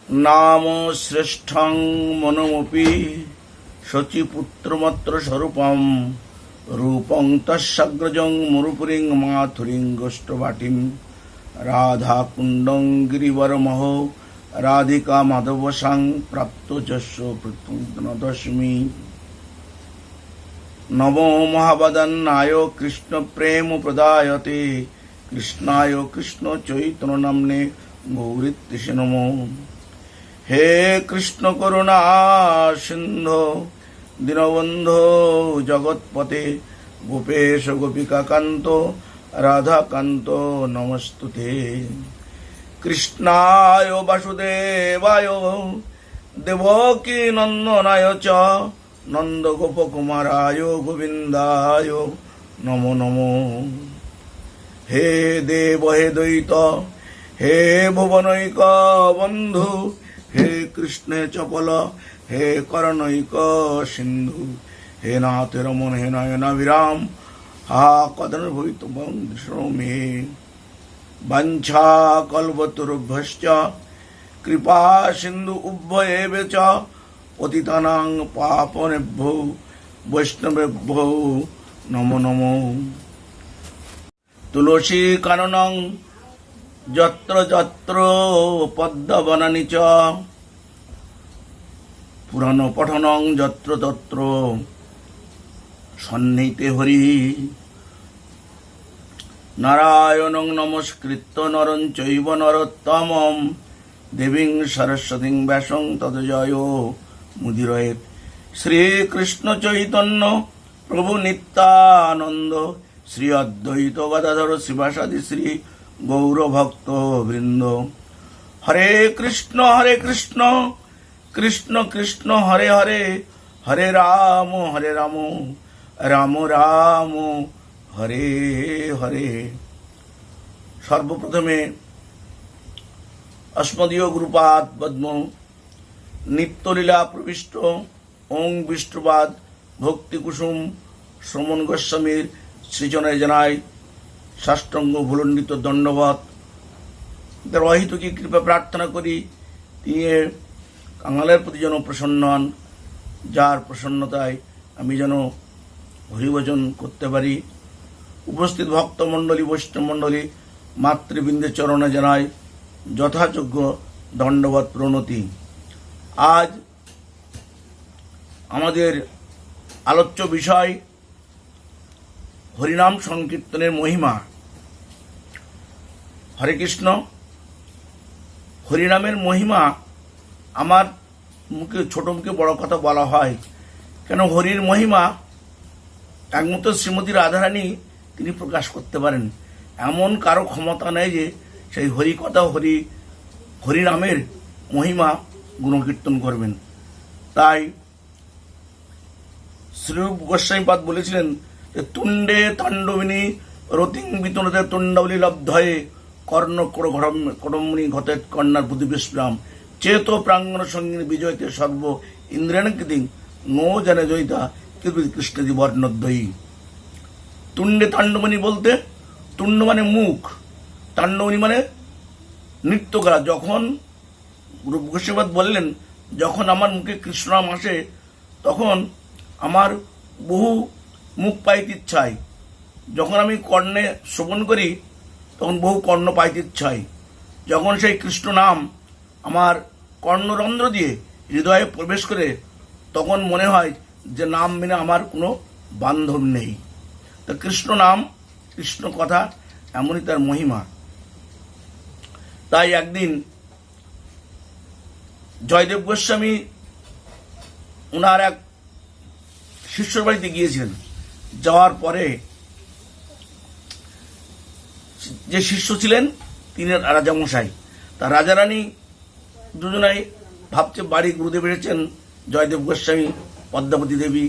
नाम श्रेष्ठं मनमपि शचीपुत्रमत्र स्वरूपं रूपं तस्सग्रजं मुरुपुरीं माथुरीं गोष्ठवाटिं राधाकुण्डं गिरिवरमहो राधिका माधवसां प्राप्तो जस्व प्रत्युत्नदस्मि। नमो महावदन्नाय कृष्ण प्रेम प्रदायते कृष्णाय कृष्ण चैतन्य नाम्ने गौरीत्रिषे नमो। हे कृष्ण करुणा सिंधो दीनबंधो जगत्पते गोपेश गोपिका कांतो राधा कांतो नमस्तुते। कृष्णाय वासुदेवाय देवकी नंदनाय च नंद गोपकुमाराय गोविंदाय नमो नमो। हे देव हे द्वैत हे भुवनैक बंधु हे कृष्ण चपल हे करुणैक सिंधु हे नाथ रमन हे नयनाभिराम हा कदन भवितुं मे। वंशा कल्पतरुभ्यश्च कृपा सिंधु उभयेव च पतितानां पावनेभ्यो वैष्णवेभ्यो नमो नमो। तुलसी काननं यत्र यत्र पद्मवनानि च पुराण पठनं यत्र तत्र सन्निहिते हरि। नारायणं नमस्कृत्य नरं चैव नरोत्तमं देवीं सरस्वतीं व्यासं ततो जयो मुदीरयेत्। श्रीकृष्ण चैतन्य प्रभु नित्यानंद श्री अद्वैत गदाधर शिवासादि श्री गौर भक्त वृंद। हरे कृष्ण कृष्ण कृष्ण हरे हरे हरे राम राम राम हरे हरे। सर्वप्रथमे अस्मदीय गुरुपाद पद्म नित्यलीला प्रविष्ट ओं विष्णुपाद भक्ति कुसुम श्रमण गोस्वामीर सृजनाय জানাই সাষ্টাঙ্গ ভুলণ্ডিত দণ্ডবত। তার অহিতুকী কৃপা প্রার্থনা করি তিনি কাঙালের প্রতি যেন প্রসন্ন হন, যার প্রসন্নতায় আমি যেন হরিভজন করতে পারি। উপস্থিত ভক্তমণ্ডলী বৈষ্ণবমণ্ডলী মাতৃবৃন্দের চরণে জানাই যথাযোগ্য দণ্ডবত প্রণতি। আজ আমাদের আলোচ্য বিষয় হরিনাম সংকীর্তনের মহিমা। হরে কৃষ্ণ। হরিনামের মহিমা আমার মুখে ছোট মুখে বড় কথা বলা হয় কেন? হরির মহিমা একমাত্র শ্রীমতী রাধারানী তিনি প্রকাশ করতে পারেন। এমন কারো ক্ষমতা নেই যে সেই হরি কথা হরিনামের মহিমা গুণকীর্তন করবেন। তাই শ্রীরূপ গোস্বামীপাদ বলেছিলেন যে তুণ্ডে তাণ্ডবিনী রতিং বিতনতে তুণ্ডবলী লব্ধয়ে কর্ণ কড়ম্বনী ঘতে কন্যার বুদ্ধি বিস্রাম চেত প্রাঙ্গণ সঙ্গিনী বিজয়তে সর্ব ইন্দ্রেণ কৃতিং নো জানে জয়িতা কিন্তু কৃষ্ণজি বর্ণদ্বয়ী। তুণ্ডে তাণ্ডবনী বলতে তুণ্ড মানে মুখ, তাণ্ডবনী মানে নৃত্য করা। যখন রূপ গোস্বামীপাদ বললেন যখন আমার মুখে কৃষ্ণনাম আসে তখন আমার বহু মুখ পাইতে ইচ্ছায়, যখন আমি কর্ণে শ্রবণ করি তখন বহু কর্ণ পাইতে ইচ্ছায়, যখন সেই কৃষ্ণ নাম আমার কর্ণরন্ধ্র দিয়ে হৃদয়ে প্রবেশ করে তখন মনে হয় যে নাম বিনা আমার কোনো বান্ধব নেই। তা কৃষ্ণ নাম কৃষ্ণ কথা এমনই তার মহিমা। তাই একদিন জয়দেব গোস্বামী ওনার এক শিষ্যর বাড়িতে গিয়েছিলেন। যাওয়ার পরে যে শিষ্য ছিলেন তিনি রাজামশাই, তা রাজারানী দুজনাই ভাবছে বাড়ি গুরুদেব এসেছেন, জয়দেব গোস্বামী পদ্মাবতী দেবী,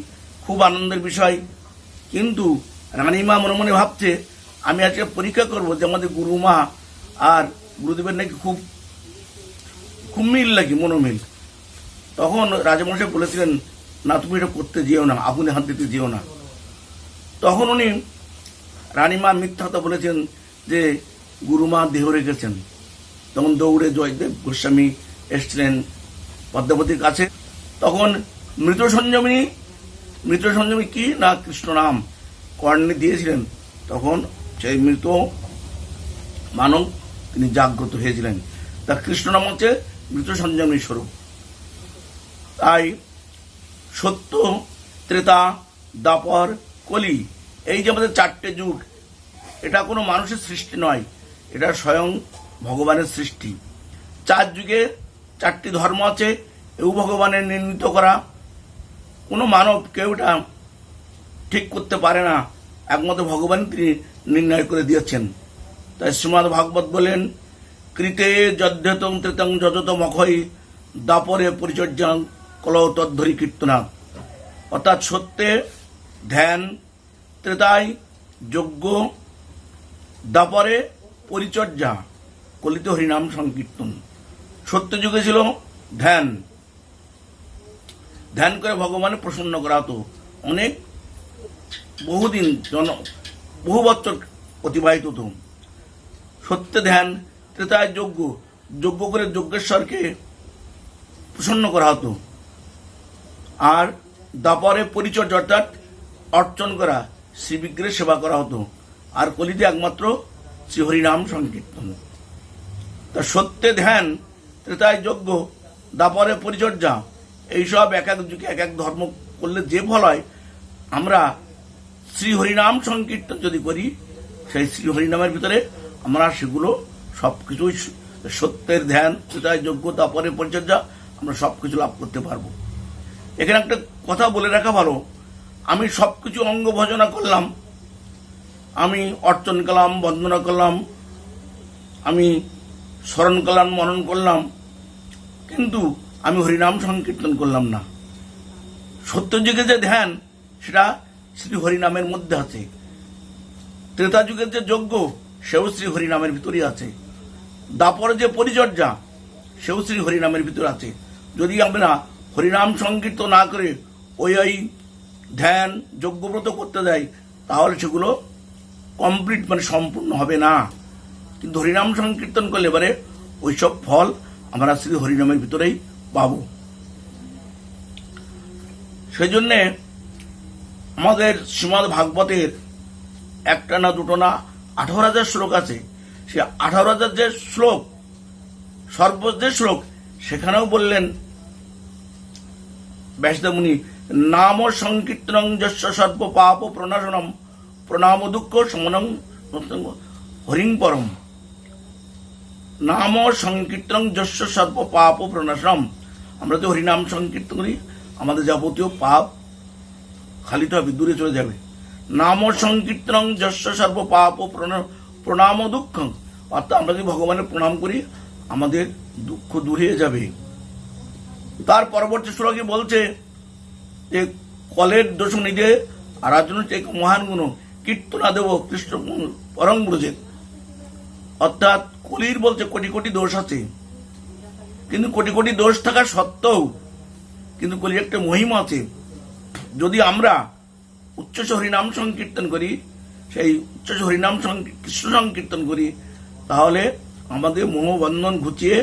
খুব আনন্দের বিষয়। কিন্তু রানীমা মনে মনে ভাবছে আমি আজকে পরীক্ষা করবো যে আমাদের গুরুমা আর গুরুদেবের নাকি খুব খুব মিল নাকি মনোমিল। তখন রাজামশাই বলেছিলেন না তুমি এটা করতে যেও না, আগুনে হাত দিতে যেও না। তখন উনি রানীমা মিথ্যা কথা বলেছেন যে গুরুমা দেহ রেখেছেন। তখন দৌড়ে জয়দেব গোস্বামী এসছিলেন পদ্মাবতীর কাছে। তখন মৃত সঞ্জীবনী কি না কৃষ্ণ নাম কর্ণে দিয়েছিলেন। তখন সেই মৃত মানব তিনি জাগ্রত হয়েছিলেন। তা কৃষ্ণ নাম হচ্ছে মৃত সঞ্জীবনী স্বরূপ। তাই সত্য, ত্রেতা, দ্বাপর, কলি, এই যে আমাদের 4টে যুগ, এটা কোনো মানুষের সৃষ্টি নয়, এটা স্বয়ং ভগবানের সৃষ্টি। 4 যুগে 4টি ধর্ম আছে, এও ভগবানের নির্ণীত করা। কোনো মানব কেউ এটা ঠিক করতে পারে না, একমাত্র ভগবান তিনি নির্ণয় করে দিয়েছেন। তাই শ্রীমদ্ ভাগবত বলেন, কৃতে যদ্ধতং ত্রেতং যজত মখৈ দাপরে পরিচর্যাং কলৌ তদ্ধরি কীর্তনা। অর্থাৎ সত্যে ধ্যান, ত্রেতায় যজ্ঞ, দাপরে পরিচর্যা, কলিতে হরিনাম সংকীর্তন। সত্য যুগে ছিল ধ্যান, ধ্যান করে ভগবানের প্রসন্ন করা হতো। অনেক বহুদিন বহু বছর অতিবাহিত হতো। সত্যে ধ্যান, ত্রেতায় যজ্ঞ, যজ্ঞ করে যজ্ঞেশ্বরকে প্রসন্ন করা হতো। আর দাপরে পরিচর্যা অর্থাৎ অর্চন করা, শ্রীবিগ্রহের সেবা করা হতো। আর কলিতে একমাত্র শ্রীহরিনাম সংকীর্তন। তা সত্যে ধ্যান, ত্রেতায় যজ্ঞ, দাপরে পরিচর্যা, এইসব এক এক যুগে এক এক ধর্ম করলে যে ফল হয়, আমরা শ্রী হরিনাম সংকীর্তন যদি করি, সেই শ্রী হরিনামের ভিতরে আমরা সেগুলো সবকিছুই সত্যের ধ্যান, ত্রেতায় যজ্ঞ, দাপরে পরিচর্যা, আমরা সবকিছু লাভ করতে পারবো। এখানে একটা কথা বলে রাখা ভালো, আমি সবকিছু অঙ্গ ভজনা করলাম, আমি অর্চন করলাম, বন্দনা করলাম, আমি স্মরণ করলাম, মনন করলাম, কিন্তু আমি হরিনাম সংকীর্তন করলাম না। সত্যযুগে যে ধ্যান, সেটা শ্রী হরিনামের মধ্যে আছে। ত্রেতা যুগের যে যজ্ঞ, সেও শ্রী হরিনামের ভিতরেই আছে। দাপরে যে পরিচর্যা, সেও শ্রী হরিনামের ভিতরে আছে। যদি আমরা হরিনাম সংকীর্তন না করে ওই ধ্যান যজ্ঞব্রত করতে যাই, তাহলে সেগুলো কমপ্লিট মানে সম্পূর্ণ হবে না। কিন্তু হরিনাম সংকীর্তন করলে এবারে ওইসব ফল আমরা শ্রী হরিনামের ভিতরেই পাব। সেই জন্যে আমাদের শ্রীমদ্ ভাগবতের একটা না দুটো না 18,000 শ্লোক আছে। সে 18,000 যে শ্লোক, সর্বজে শ্লোক, সেখানেও বললেন ব্যাসদেব মুনি, নাম সংকীর্তনং যস্য সর্ব পাপ প্রণাশনম প্রণাম দুঃখ সমনং হরিং পরম। নাম সংকীর্তনং যস্য সর্ব পাপ প্রণাশনম। আমরা তো হরিনাম সংকীর্তন করি, আমাদের যাবতীয় পাপ খালিতে হবে, দূরে চলে যাবে। নাম সংকীর্তনং যস্য সর্ব পাপ প্রণাম দুঃখ, অর্থাৎ আমরা যদি ভগবানের প্রণাম করি, আমাদের দুঃখ দূর হয়ে যাবে। তার পরবর্তী শ্লোকে বলছে যে কলের দোষ নিজে আরাধন এক মহান গুণ কীর্তনা দেব কৃষ্ণ পরম ব্রজে। অর্থাৎ কলির বলছে কোটি কোটি দোষ আছে, কিন্তু কোটি কোটি দোষ থাকা সত্ত্বেও কিন্তু কলির একটা মহিমা আছে। যদি আমরা উচ্চস্ব হরিনাম সংকীর্তন করি, সেই উচ্চস্ব হরিনাম কৃষ্ণ সংকীর্তন করি, তাহলে আমাদের মোহবন্ধন ঘুচিয়ে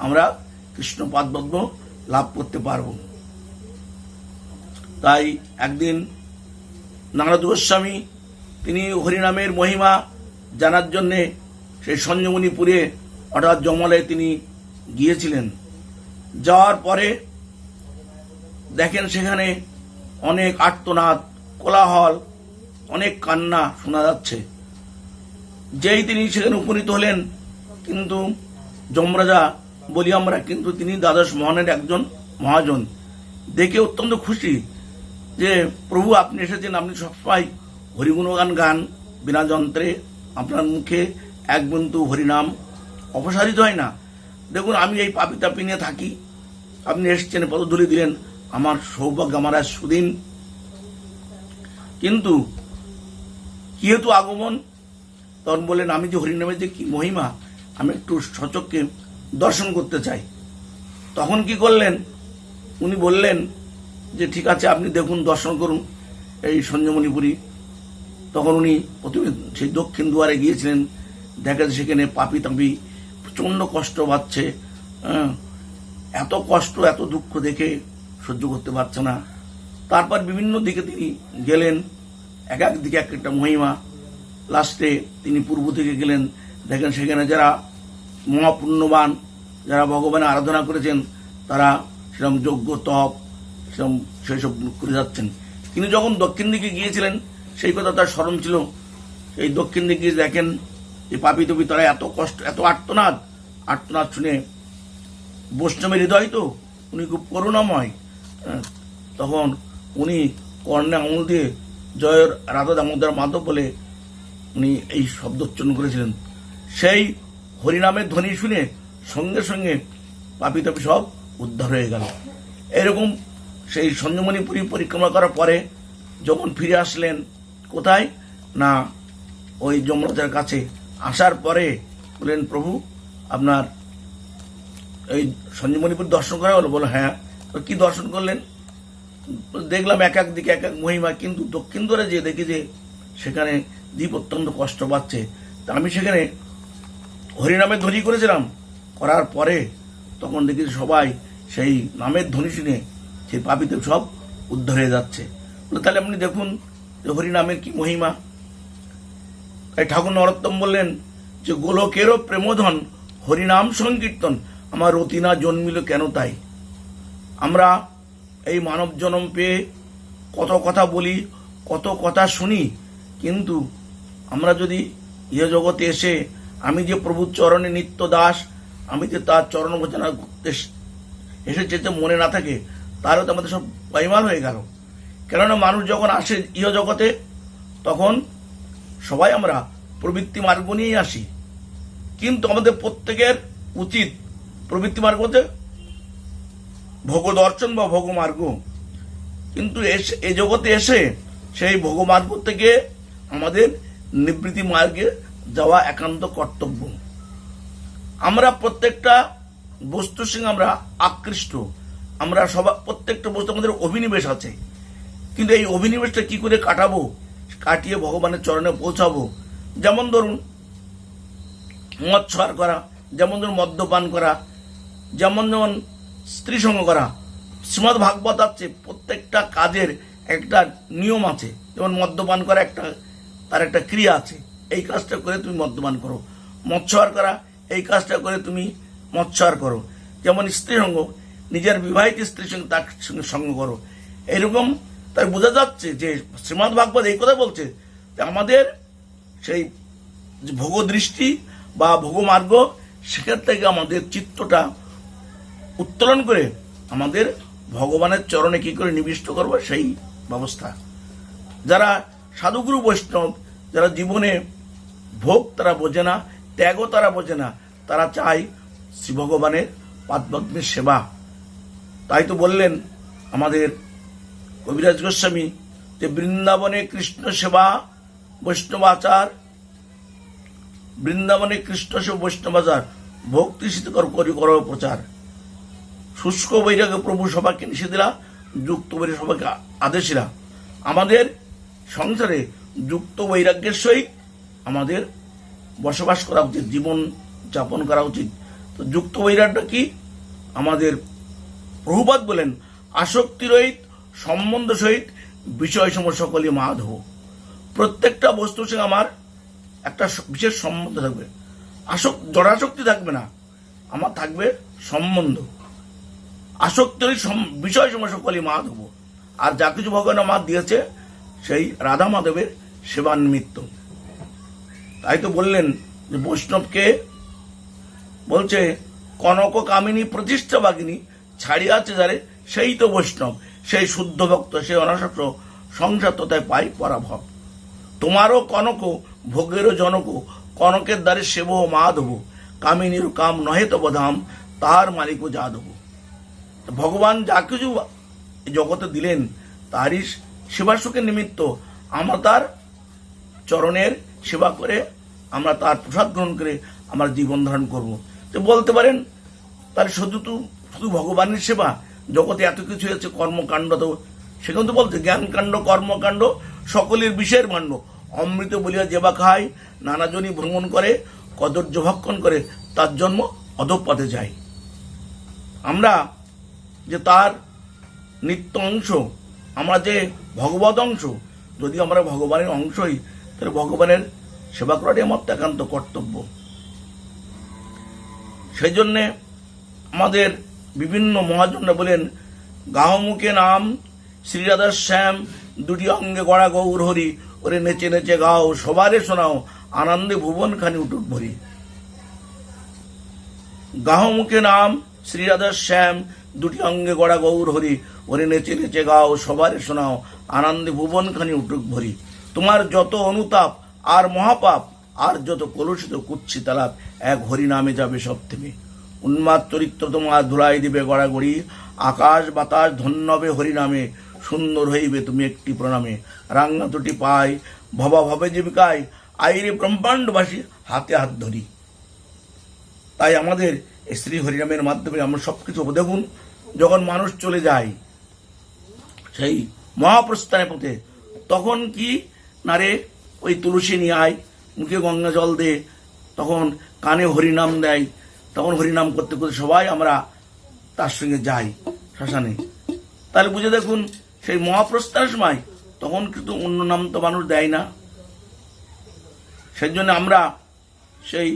আমরা কৃষ্ণ পাদপদ্ম লাভ করতে পারব। তাই একদিন নারদ গোস্বামী তিনি হরিনামের মহিমা জানার জন্যে সেই সঞ্জীবনীপুরে অর্থাৎ জমলে তিনি গিয়েছিলেন। যাওয়ার পরে দেখেন সেখানে অনেক আর্তনাদ, কোলাহল, অনেক কান্না শোনা যাচ্ছে। যেই তিনি সেখানে উপনীত হলেন, কিন্তু যমরাজা বলি আমরা, কিন্তু তিনি দ্বাদশ মোহনের একজন মহাজন, দেখে অত্যন্ত খুশি যে প্রভু আপনি এসেছেন, আপনি সবসময় হরিগুণগান গান বিনা যন্ত্রে, আপনার মুখে এক বিন্দু হরিনাম অপসারিত হয় না। দেখুন আমি এই পাপি তাপি নিয়ে থাকি, আপনি এসেছেন, পদধূলি দিলেন, আমার সৌভাগ্য, আমার আজ সুদিন। কিন্তু যেহেতু আগমন, তখন বললেন আমি যে হরিনামের যে কি মহিমা, আমি একটু সচক্ষে দর্শন করতে চাই। তখন কি করলেন, উনি বললেন যে ঠিক আছে আপনি দেখুন, দর্শন করুন এই সঞ্জীবনীপুরী। তখন উনি প্রথমে সেই দক্ষিণ দুয়ারে গিয়েছিলেন, দেখে সেখানে পাপি তাপি প্রচণ্ড কষ্ট পাচ্ছে, এত কষ্ট এত দুঃখ দেখে সহ্য করতে পারছে না। তারপর বিভিন্ন দিকে তিনি গেলেন, এক এক দিকে এক একটা মহিমা। লাস্টে তিনি পূর্ব দিকে গেলেন, দেখেন সেখানে যারা মহাপুণ্যবান, যারা ভগবানের আরাধনা করেছেন, তারা সেরকম যজ্ঞ তপ সেরকম সেসব করে যাচ্ছেন। তিনি যখন দক্ষিণ দিকে গিয়েছিলেন সেই কথা তার স্মরণ ছিল। এই দক্ষিণ দিকে গিয়ে দেখেন যে পাপী তপী তারা এত কষ্ট, এত আর্তনাদ শুনে, বৈষ্ণবের হৃদয় তো উনি খুব করুণাময়, তখন উনি কর্ণে আঙুল দিয়ে জয় রাধা দামোদর মাধব বলে উনি এই শব্দ উচ্চারণ করেছিলেন। সেই হরিনামের ধ্বনি শুনে সঙ্গে সঙ্গে পাপী তাপী সব উদ্ধার হয়ে গেল। এরকম সেই সঞ্জমণিপুরী পরিক্রমা করার পরে যখন ফিরে আসলেন, কোথায় না ওই যমরাজের কাছে আসার পরে বললেন, প্রভু আপনার এই সঞ্জমণিপুর দর্শন করা হলো? বলো হ্যাঁ। কি দর্শন করলেন? দেখলাম এক এক দিকে এক এক মহিমা, কিন্তু দক্ষিণ দ্বারে যে দেখি যে সেখানে দ্বীপ অত্যন্ত কষ্ট পাচ্ছে। তা আমি সেখানে হরিনামের ধ্বনি করেছিলাম, করার পরে তখন দেখি সবাই সেই নামের ধ্বনি শুনে সেই পাপীতে সব উদ্ধার হয়ে যাচ্ছে। তাহলে আপনি দেখুন যে হরিনামের কি মহিমা। তাই ঠাকুর নরোত্তম বললেন যে গোলকেরও প্রেমধন হরিনাম সংকীর্তন আমার রতিনা জন্মিল কেন তাই। আমরা এই মানব জন্ম পেয়ে কত কথা বলি, কত কথা শুনি, কিন্তু আমরা যদি ইহ জগতে এসে আমি যে প্রভুর চরণে নিত্য দাস, আমি যে তার চরণ ভজনা করতে এসেছে যে মনে না থাকে, তাহলে তো আমাদের সব পাইমাল হয়ে গেল। কেননা মানুষ যখন আসে ইহ জগতে তখন সবাই আমরা প্রবৃত্তি মার্গ নিয়েই আসি, কিন্তু আমাদের প্রত্যেকের উচিত প্রবৃত্তি মার্গ হতে ভোগদর্শন বা ভোগমার্গ। কিন্তু এই জগতে এসে সেই ভোগমার্গ থেকে আমাদের নিবৃত্তি মার্গে যাওয়া একান্ত কর্তব্য। আমরা প্রত্যেকটা বস্তুর সঙ্গে আমরা আকৃষ্ট, আমরা সবাই প্রত্যেকটা বস্তু আমাদের অভিনিবেশ আছে, কিন্তু এই অভিনিবেশটা কি করে কাটাবো, কাটিয়ে ভগবানের চরণে পৌঁছাবো। যেমন ধরুন মদ ছোঁয়ার করা, যেমন ধরুন মদ্যপান করা, যেমন স্ত্রী সঙ্গ করা। শ্রীমদ ভাগবত আছে প্রত্যেকটা কাজের একটা নিয়ম আছে। যেমন মদ্যপান করা তার একটা ক্রিয়া আছে, এই কাজটা করে তুমি মদ্যপান করো। মৎস্যহার করা, এই কাজটা করে তুমি মৎস্যহার করো। যেমন স্ত্রী সঙ্গ, নিজের বিবাহিত স্ত্রীর সঙ্গে তার সঙ্গে সঙ্গ করো। এইরকম তাই বোঝা যাচ্ছে যে শ্রীমদ ভাগবত এই কথা বলছে যে আমাদের সেই ভোগ দৃষ্টি বা ভোগমার্গ, সেখান থেকে আমাদের চিত্তটা উত্তোলন করে আমাদের ভগবানের চরণে কি করে নিবিষ্ট করবো সেই ব্যবস্থা। যারা সাধুগুরু বৈষ্ণব, যারা জীবনে ভোগ তারা বোঝে না, ত্যাগও তারা বোঝে না, তারা চায় শ্রী ভগবানের পাদপদ্মের সেবা। তাই তো বললেন আমাদের কবিরাজ গোস্বামী যে বৃন্দাবনে কৃষ্ণ সেবা বৈষ্ণবাচার, বৃন্দাবনে কৃষ্ণ সেবা বৈষ্ণবাচার, ভক্তি শীতকর করি কর প্রচার। শুষ্ক বৈরাগ্য প্রভু সবাইকে নিষেধিলা, যুক্ত বৈরাগ্য সবাইকে আদেশিলা। আমাদের সংসারে যুক্ত বৈরাগ্যের সহিত আমাদের বসবাস করা উচিত, জীবন যাপন করা উচিত। তো যুক্ত বৈরাগ্য কি? আমাদের প্রভুপাদ বলেন আসক্তি রহিত সম্বন্ধ সহিত বিষয় সম সকলই মাধব। প্রত্যেকটা বস্তুর সঙ্গে আমার একটা বিশেষ সম্বন্ধ থাকবে, জড়াসক্তি থাকবে না, আমার থাকবে সম্বন্ধ। আসক্তির বিষয় সম সকলই মাধব। আর যা কিছু ভগবান আমার দিয়েছে সেই রাধা মাধবের সেবা নিমিত্ত। তাই তো বললেন যে বৈষ্ণবকে বলছে কনক কামিনী প্রতিষ্ঠা বাগিনী ছাড়িয়াছে যারে সেই তো বৈষ্ণব, সেই শুদ্ধ ভক্ত, সেই অনাসক্ত সংসার তথায় পাই পরাভব। তোমারও কনক ভোগেরও জনক, কনকের দ্বারে সেব মাধব, কামিনীর কাম নহে তব ধাম, তাহার মালিকও যাদব। ভগবান যা কিছু জগতে দিলেন তারই সেবা সুখের নিমিত্ত আমরা তার চরণের সেবা করে, আমরা তার প্রসাদ গ্রহণ করে আমরা জীবন ধারণ করবো। তো বলতে পারেন তাহলে শুধু ভগবানের সেবা, জগতে এত কিছু আছে কর্মকাণ্ড, তো সেখানে তো বলছে জ্ঞানকাণ্ড কর্মকাণ্ড সকলের বিষয়ের ভাণ্ড, অমৃত বলিয়া যেবা খায়, নানাজনই ভ্রমণ করে, কদর্য ভক্ষণ করে, তার জন্ম অধঃপথে যায়। আমরা যে তার নিত্য অংশ, আমরা যে ভগবত অংশ, যদি আমরা ভগবানের অংশই, তাহলে ভগবানের সেবা করাটাই আমার তো একান্ত কর্তব্য। সেই জন্যে আমাদের বিভিন্ন মহাজনরা বলেন, গাহমুখে নাম শ্রীরাধার শ্যাম, দুটি অঙ্গে গড়া গৌর হরি, ওরে নেচে নেচে গাও সবারে শোনাও, আনন্দে ভুবনখানি উঠুক ভরি। গাহমুখে নাম শ্রীরাধার শ্যাম, দুটি অঙ্গে গড়া গৌর হরি, ওরে নেচে নেচে গাও সবারে শোনাও, আনন্দে ভুবনখানি উঠুক ভরি। তোমার যত অনুতাপ আর মহাপাপ, আর যত কলুষিত কুচ্ছি তালাপ, এক হরি নামে যাবে সব থেমে। উন্মাদ চরিত্র তোমার ধুলাই দিবে গড়াগড়ি, আকাশ বাতাস ধন্য হবে হরি নামে, সুন্দর হইবে তুমি একটি প্রণামে। রাঙ্গা দুটি পাই ভবা ভবে জীবিকায়, আইরে ব্রহ্মাণ্ডবাসী হাতে হাত ধরি। তাই আমাদের শ্রী হরিনামের মাধ্যমে আমরা সবকিছু দেখুন, যখন মানুষ চলে যায় সেই মহাপ্রস্থানের পথে, তখন কি না রে, ওই তুলসী নিয়ে আয়, মুখে গঙ্গা জল দে, তখন কানে হরিনাম দেয়, তখন হরিনাম করতে করতে সবাই আমরা তার সঙ্গে যাই শ্মশানে। তাহলে বুঝে দেখুন, সেই মহাপ্রস্থানের সময় তখন কিন্তু অন্য নাম তো মানুষ দেয় না। সেই জন্য আমরা সেই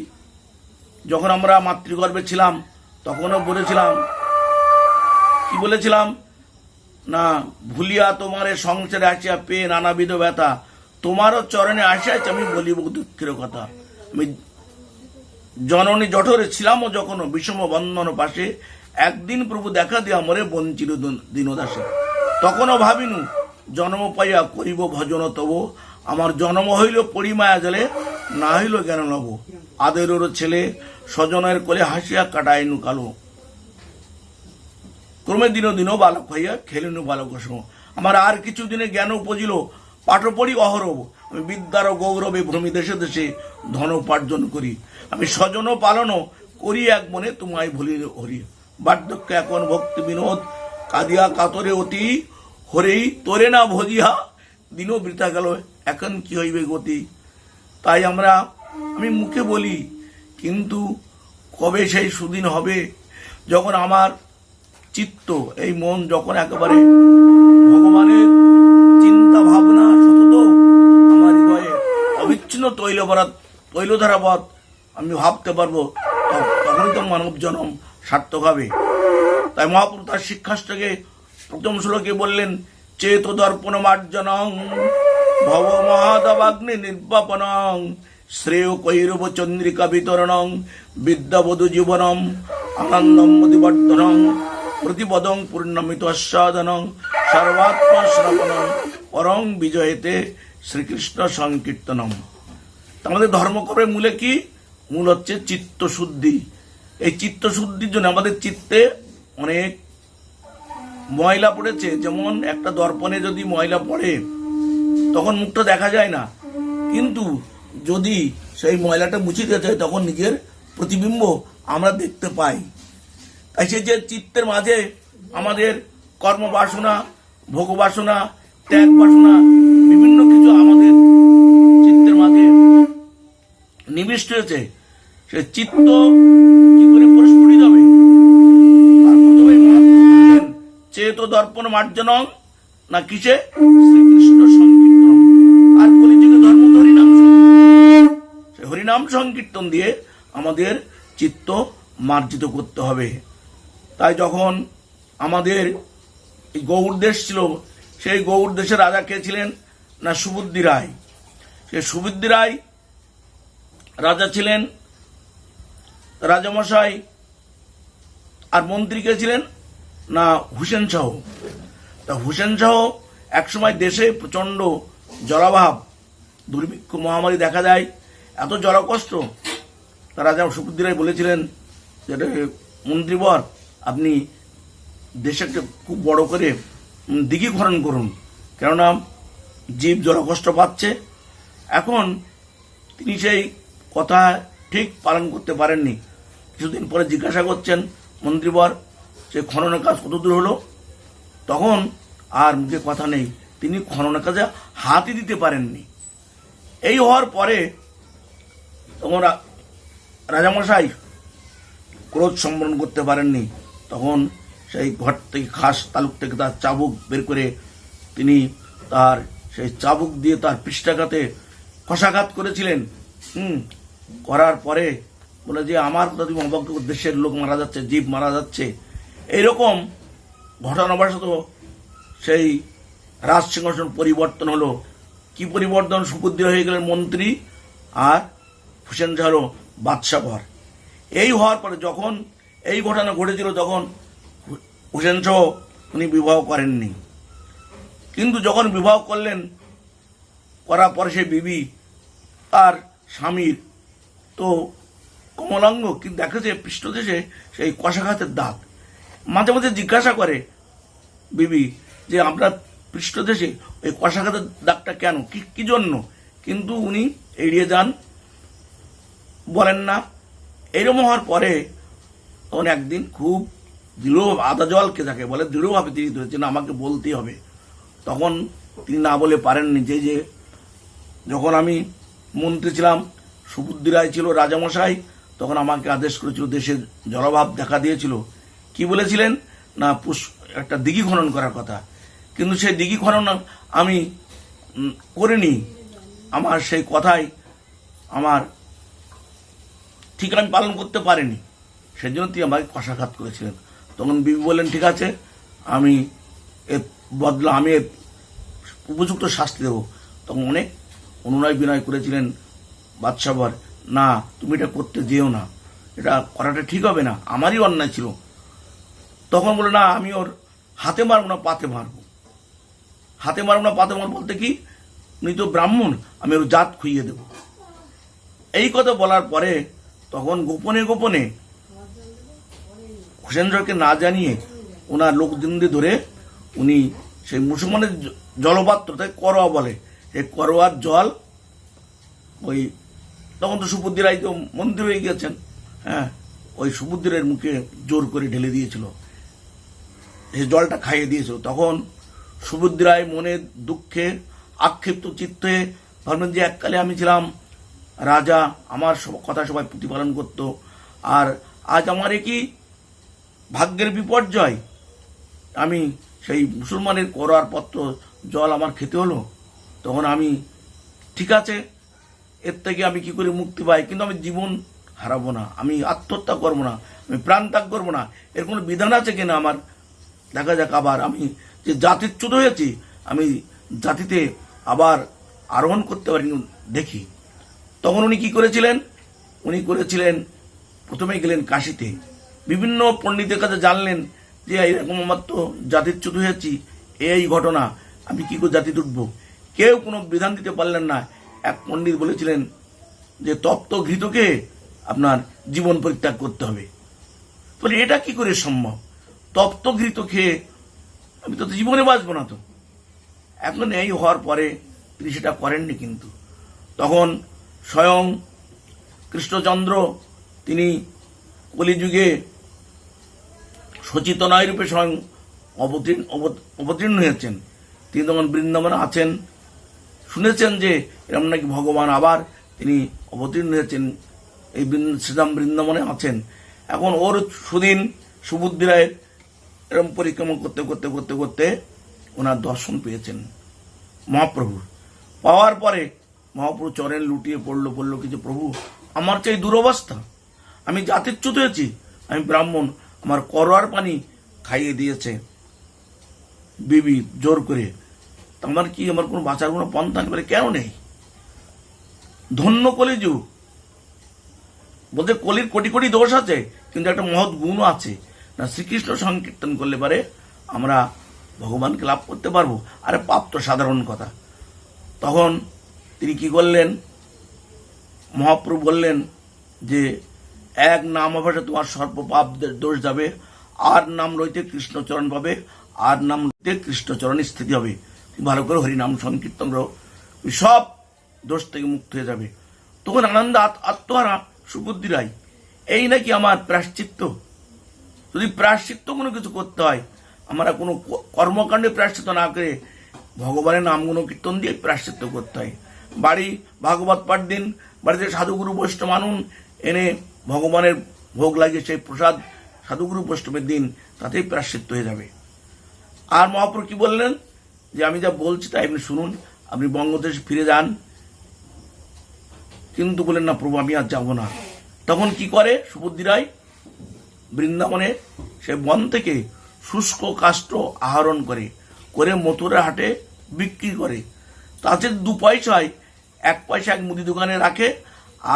যখন আমরা মাতৃগর্ভে ছিলাম তখনও বলেছিলাম, কি বলেছিলাম না, ভুলিয়া তোমারে সংসারে আসিয়া পেয়ে নানাবিধ ব্যথা, তোমারও চরণে আসিয়াছে আমি বলিব দুঃখের কথা। আমি জননী জঠরে ছিলাম ও যখন বিষম বন্ধন পাশে, একদিন প্রভু দেখা দিয়া মরে বঞ্চিত দীনদাসে। তখনও ভাবিনু জন্ম পাইয়া করিব ভজন তব, আমার জন্ম হইল পরিমায়া জলে, না হইল জ্ঞান লব। আদেরও ছেলে স্বজনের কোলে হাসিয়া কাটাইনু কালো, ক্রমে দিন দিন বালক হইয়া খেলিনু বালক সম। আমার আর কিছু দিনে জ্ঞান উপজিল, পাঠ পড়ি অহরব, আমি বিদ্যার গৌরবে ভ্রমি দেশে দেশে ধন উপার্জন করি। আমি স্বজন পালন করি এক মনে, তোমায় ভুলি হরি। বার্ধক্য এখন ভক্তি বিনোদ, কাঁদিয়া কাতরে অতি, হরেই তোরে না ভজিয়া, দিনও বৃথা গেল এখন কি হইবে গতি। তাই আমি মুখে বলি, কিন্তু কবে সেই সুদিন হবে যখন আমার চিত্ত, এই মন যখন একেবারে ভগবানের চিন্তা ভাবনা সতত আমার হৃদয়ে অবিচ্ছিন্ন তৈলধারাবৎ আমি ভাবতে পারবো, তখনই তো মানব জন্ম সার্থক হবে। তাই মহাপুরুষ তার শিক্ষাষ্টকে প্রথম শ্লোকে বললেন, চেত দর্পণ মার্জনং ভব মহাদবাগ্নি নির্বাপনং, শ্রেয় কৈরব চন্দ্রিকা বিতরণং, বিদ্যাবধূ জীবনম আনন্দম মদিবর্ধনং, প্রতিপদং পূর্ণমিত আস্বাদনং, সর্বাত্মা শ্রবণং পরং বিজয়েতে শ্রীকৃষ্ণ সংকীর্তনম। আমাদের ধর্মকর্মের মূলে কি? মূল হচ্ছে চিত্তশুদ্ধি। এই চিত্তশুদ্ধির জন্য আমাদের চিত্তে অনেক ময়লা পড়েছে। যেমন একটা দর্পণে যদি ময়লা পড়ে তখন মুখটা দেখা যায় না, কিন্তু যদি সেই ময়লাটা মুছে দিতে হয় তখন নিজের প্রতিবিম্ব আমরা দেখতে পাই। তাই সে যে চিত্তের মাঝে আমাদের কর্মবাসনা, ভোগবাসনা, ত্যাগ বাসনা, বিভিন্ন কিছু আমাদের চিত্তের মাঝে নিবিষ্ট হয়েছে, সে চিত্ত কি করে পরিস্ফুটিত হবে? তার প্রথমে চেত দর্পণ মার্জনং, না কিসে? শ্রীকৃষ্ণ সংকীর্তন। আর কলিযুগে ধর্ম তো হরিনাম সংকীর্তন। সেই হরিনাম সংকীর্তন দিয়ে আমাদের চিত্ত মার্জিত করতে হবে। তাই যখন আমাদের এই গৌড় দেশ ছিল, সেই গৌড় দেশের রাজা কে ছিলেন? না সুবুদ্ধি রায়। সেই সুবুদ্ধি রায় রাজা ছিলেন, রাজামশাই। আর মন্ত্রী কে ছিলেন? না হুসেন শাহ। তা হুসেন শাহ একসময় দেশে প্রচন্ড জলাভাব, দুর্ভিক্ষ, মহামারী দেখা যায়, এত জলকষ্ট। তা রাজা সুবুদ্ধি রায় বলেছিলেন যে, মন্ত্রীবর, আপনি দেশকে খুব বড় করে দিঘি খনন করুন, কেননা জীব জলকষ্ট পাচ্ছে। এখন তিনি সেই কথা ঠিক পালন করতে পারেননি। কিছুদিন পরে জিজ্ঞাসা করছেন, মন্ত্রীবর, সে খননের কাজ কত দূর হলো? তখন আর মুখে কথা নেই, তিনি খননের কাজে হাতই দিতে পারেননি। এই হওয়ার পরে তখন রাজামশাই ক্রোধ সম্বরণ করতে পারেননি। তখন সেই ঘর থেকে খাস তালুক থেকে তার চাবুক বের করে তিনি তার সেই চাবুক দিয়ে তার পৃষ্ঠাঘাতে কষাঘাত করেছিলেন। করার পরে বলে যে আমার কথা তুমি অবজ্ঞ, দেশের লোক মারা যাচ্ছে, জীব মারা যাচ্ছে। এইরকম ঘটনাবশত সেই রাজ সিংহাসন পরিবর্তন হলো। কি পরিবর্তন? সুপুত্র হয়ে গেলেন মন্ত্রী, আর হুসেন শাহ হলো বাদশাহ। এই হওয়ার পরে যখন এই ঘটনা ঘটেছিল তখন হুসেন শাহ উনি বিবাহ করেননি, কিন্তু যখন বিবাহ করলেন, করার পরে সেই বিবি তার স্বামীর তো কমলাঙ্গ, কিন্তু দেখেছে পৃষ্ঠদেশে সেই কষাঘাতের দাগ। মাঝে মাঝে জিজ্ঞাসা করে বিবি যে আপনার পৃষ্ঠদেশে ওই কষাঘাতের দাগটা কেন, কি জন্য, কিন্তু উনি এড়িয়ে যান, বলেন না। এরকম হওয়ার পরে তখন একদিন খুব দৃঢ় আদা জলকে যাকে বলে দৃঢ়ভাবে তিনি ধরেছেন আমাকে বলতেই হবে। তখন তিনি না বলে পারেননি যে যখন আমি মন্ত্রী ছিলাম, সুবুদ্ধি রায় ছিল রাজামশাই, তখন আমাকে আদেশ করেছিল, দেশের জলভাব দেখা দিয়েছিল। কি বলেছিলেন না একটা দিঘি খনন করার কথা, কিন্তু সেই দিঘি খনন আমি করিনি। আমার সেই কথাই আমার ঠিক আমি পালন করতে পারিনি, সেই জন্য তিনি আমাকে কষাঘাত করেছিলেন। তখন বিবি বললেন ঠিক আছে, আমি এর বদলা আমি উপযুক্ত শাস্তি দেব। তখন অনেক অনুনয় বিনয় করেছিলেন বাদশাহ, না তুমি এটা করতে যেও না, এটা করাটা ঠিক হবে না, আমারই অন্যায় ছিল। তখন বলে না আমি ওর হাতে মারবো না, পাতে মারবো। হাতে মারবো না পাতে মারবো বলতে কি, উনি তো ব্রাহ্মণ, আমি ওর জাত খুইয়ে দেব। এই কথা বলার পরে তখন গোপনে গোপনে হুসেন শাহকে না জানিয়ে ওনার লোকজনদের ধরে উনি সেই মুসলমানের জলপাত্র, তাই করোয়া বলে, এই করোয়ার জল ওই তখন তো সুবুদ্ধি রায় তো মন্ত্রী হয়ে গিয়েছেন, ওই সুবুদ্ধিরের মুখে জোর করে ঢেলে দিয়েছিল, সেই জলটা খাইয়ে দিয়েছিল। তখন সুবুদ্ধি রায় মনে দুঃখে আক্ষেপ্ত চিত্তে ভাবলেন যে এককালে আমি ছিলাম রাজা, আমার কথা সবাই প্রতিপালন করত, আর আজ আমার কি ভাগ্যের বিপর্যয়, আমি সেই মুসলমানের করার পত্র জল আমার খেতে হলো। তখন আমি ঠিক আছে, এর থেকে আমি কি করে মুক্তি পাই, কিন্তু আমি জীবন হারাবো না, আমি আত্মহত্যা করবো না, আমি প্রাণ ত্যাগ করবো না, এর কোনো বিধান আছে কিনা আমার দেখা যাক। আবার আমি যে জাতিচ্যুত হয়েছি, আমি জাতিতে আবার আরোহণ করতে পারি দেখি। তখন উনি কি করেছিলেন, উনি করেছিলেন প্রথমে গেলেন কাশিতে, বিভিন্ন পণ্ডিতের কাছে জানলেন যে এরকম আমার তো জাতিচ্যুত হয়েছি, এই ঘটনা, আমি কি করে জাতি উঠব। কেউ কোনো বিধান দিতে পারলেন না। এক পণ্ডিত বলেছিলেন যে তপ্ত ঘৃতকে আপনার জীবন পরিত্যাগ করতে হবে। বলে এটা কি করে সম্ভব, তপ্ত ঘৃত খেয়ে আমি তো জীবনে বাঁচবো না। তো এখন এই হওয়ার পরে তিনি সেটা করেননি, কিন্তু তখন স্বয়ং কৃষ্ণচন্দ্র তিনি কলিযুগে সচিতনয় রূপে স্বয়ং অবতীর্ণ হয়েছেন। তিনি তখন বৃন্দাবনে আছেন, শুনেছেন যে এরকম নাকি ভগবান আবার তিনি অবতীর্ণ হয়েছেন, এই শ্রীধাম বৃন্দাবনে আছেন। এখন ওর সুদিন সুবুদ্ধি রায়ের এরকম পরিক্রমা করতে করতে করতে করতে ওনার দর্শন পেয়েছেন মহাপ্রভুর। পাওয়ার পরে মহাপ্রভু চরণ লুটিয়ে পড়লো কিছু, প্রভু আমার চাই দুরবস্থা, আমি জাতিচ্যুত হয়েছি, আমি ব্রাহ্মণ, আমার করোয়ার পানি খাইয়ে দিয়েছে বিবি জোর করে, আমার কি আমার কোনো বাঁচার কোনো পন্থা নেই, কেন নেই? ধন্য কলিযুগ বলতে কলির কোটি কোটি দোষ আছে, কিন্তু একটা মহৎ গুণও আছে না, শ্রীকৃষ্ণ সংকীর্তন করলে পারে আমরা ভগবানকে লাভ করতে পারবো। আরে পাপ তো সাধারণ কথা। তখন তিনি কি করলেন, মহাপ্রভু বললেন যে এক নাম অভাবে তোমার সর্ব পাপ দোষ যাবে, আর নাম রইতে কৃষ্ণচরণ পাবে, আর নাম রইতে কৃষ্ণচরণ স্থিতি হবে। ভালো করে হরিনাম সংকীর্তন সব দোষ থেকে মুক্ত হয়ে যাবে। তখন আনন্দ আত্মহারা সুবুদ্ধি রায়, এই নাকি আমার প্রায়শ্চিত্ত, যদি প্রায়শ্চিত্ত কোনো কিছু করতে হয়, আমরা কোনো কর্মকাণ্ডে প্রায়শ্চিত্ত না করে ভগবানের নাম গুণ কীর্তন দিয়ে প্রায়শ্চিত্ত করতে হয়। বাড়ি ভাগবত পাঠ দিন, বাড়িতে সাধুগুরু বৈষ্ণব মানুন, এনে ভগবানের ভোগ লাগিয়ে সেই প্রসাদ সাধুগুরু বৈষ্ণবের দিন, তাতেই প্রায়শ্চিত্ত হয়ে যাবে। আর মহাপ্রভু কি বললেন, যে আমি যা বলছি তাই আপনি শুনুন, আপনি বঙ্গদেশে ফিরে যান। কিন্তু বলেন না প্রভু আমি আর যাব না। তখন কি করে সুবুদ্ধি রায়, বৃন্দাবনে সে বন থেকে শুষ্ক কাষ্ঠ আহরণ করে মথুরা হাটে বিক্রি করে। তাতে 2 পয়সায় 1 পয়সা এক মুদি দোকানে রাখে,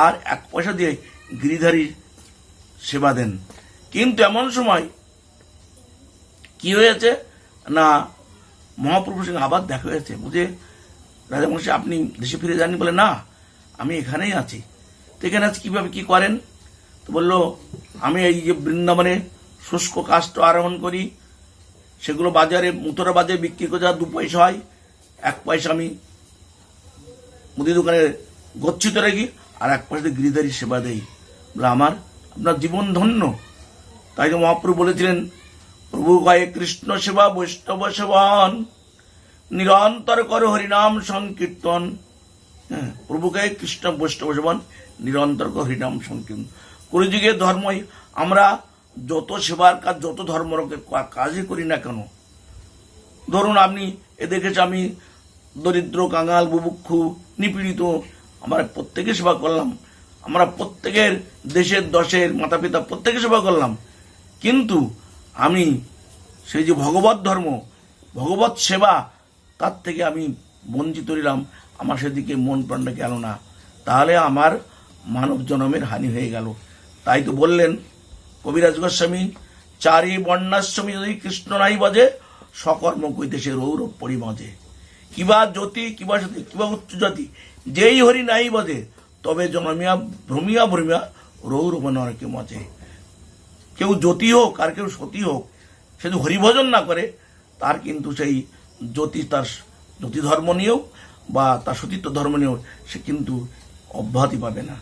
আর 1 পয়সা দিয়ে গিরিধারীর সেবা দেন। কিন্তু এমন সময় কি হয়েছে না, মহাপ্রভুর সঙ্গে আবার দেখা হয়েছে। বুঝে রাজামশাই আপনি দেশে ফিরে যাননি? বলে না, আমি এখানেই আছি। তো এখানে আছি কীভাবে কী করেন? তো বললো আমি এই যে বৃন্দাবনে শুষ্ক কাষ্ঠ আরোহণ করি, সেগুলো বাজারে মথুরা বাজারে বিক্রি করে, যা 2 পয়সা হয় 1 পয়সা আমি মুদি দোকানে গচ্ছিত রাখি, আর 1 পয়সা গিরিধারী সেবা দেই। বলে আপনার জীবন ধন্য। তাই তো মহাপ্রভু বলেছিলেন, প্রভু গায়ে কৃষ্ণ সেবা বৈষ্ণব সেবন, নিরন্তর কর হরিনাম সংকীর্তন। হ্যাঁ, প্রভু গায়ে কৃষ্ণ বৈষ্ণব সেবন, নিরন্তর কর হরিনাম সংকীর্তন। কলিযুগের ধর্মই আমরা যত সেবার কাজ, যত ধর্মের কাজই করি না কেন, ধরুন আপনি দেখেছি আমি দরিদ্র, কাঙাল, বুভুক্ষু, নিপীড়িত, আমরা প্রত্যেকে সেবা করলাম। আমরা প্রত্যেকের দেশের, দশের মাতা পিতা প্রত্যেকে সেবা করলাম। কিন্তু আমি সেই যে ভগবত ধর্ম, ভগবত সেবা, তার থেকে আমি বঞ্চিত রইলাম, আমার সেদিকে মন প্রাণটা গেল না, তাহলে আমার মানব জন্মের হানি হয়ে গেল। তাই তো বললেন কবিরাজ গোস্বামী, চারি বর্ণাশ্রমী যদি কৃষ্ণ নাই বাজে, সকর্ম কইতেছে রৌরব পরিমজে। কিবা জ্যোতি, কিবা সতী, কিবা উচ্চ জাতি, যেই হরি নাই বাজে, তবে জন্মিয়া ভ্রমিয়া ভ্রমিয়া রৌরব নরকে মজে। কেউ জ্যোতি হোক আর কেউ সতী হোক, সে যদি হরিভজন না করে, তার কিন্তু সেই জ্যোতি, তার জ্যোতি ধর্ম নিয়েও বা তার সতীত্ব ধর্ম নিয়েও সে কিন্তু অব্যাহতি পাবে না।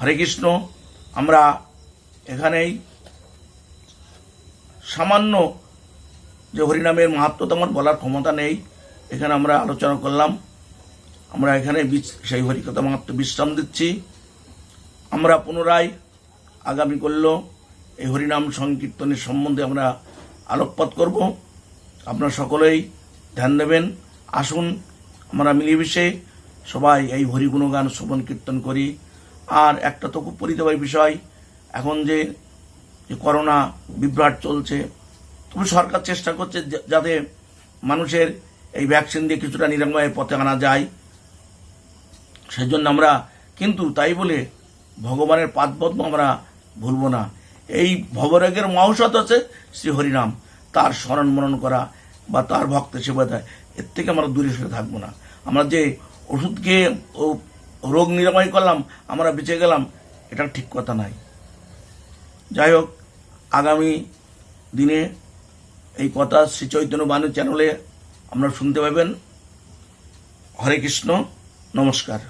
হরে কৃষ্ণ। আমরা এখানেই সামান্য যে হরিনামের মাহাত্ম্য তো আমার বলার ক্ষমতা নেই, এখানে আমরা আলোচনা করলাম। আমরা এখানে সেই হরিকথা মাহাত্ম্য বিশ্রাম দিচ্ছি। আমরা পুনরায় আগামী করল এই হরিনাম সংকীর্তনের সম্বন্ধে আমরা আলোকপাত করব। আপনারা সকলেই ধ্যান দেবেন। আসুন আমরা মিলেমিশে সবাই এই হরিগুণগান শ্রবণ কীর্তন করি। আর একটা তো খুব পরিতাপের বিষয়, এখন যে করোনা বিভ্রাট চলছে, তবে সরকার চেষ্টা করছে যাতে মানুষের এই ভ্যাকসিন দিয়ে কিছুটা নিরাময়ের পথে আনা যায়। সেজন্য আমরা কিন্তু তাই বলে ভগবানের পাদপদ্ম আমরা ভুলব না। এই ভবরাগের মহৌষধ আছে শ্রী হরিনাম, তার স্মরণ মনন করা বা তার ভক্তের সেবা দেয়, এর থেকে আমরা দূরে সরে থাকবো না। আমরা যে ওষুধ খেয়ে রোগ নিরাময় করলাম, আমরা বেঁচে গেলাম, এটা ঠিক কথা নাই। যাই হোক, আগামী দিনে এই কথা শ্রী চৈতন্য বাণী চ্যানেলে আপনারা শুনতে পাবেন। হরে কৃষ্ণ, নমস্কার।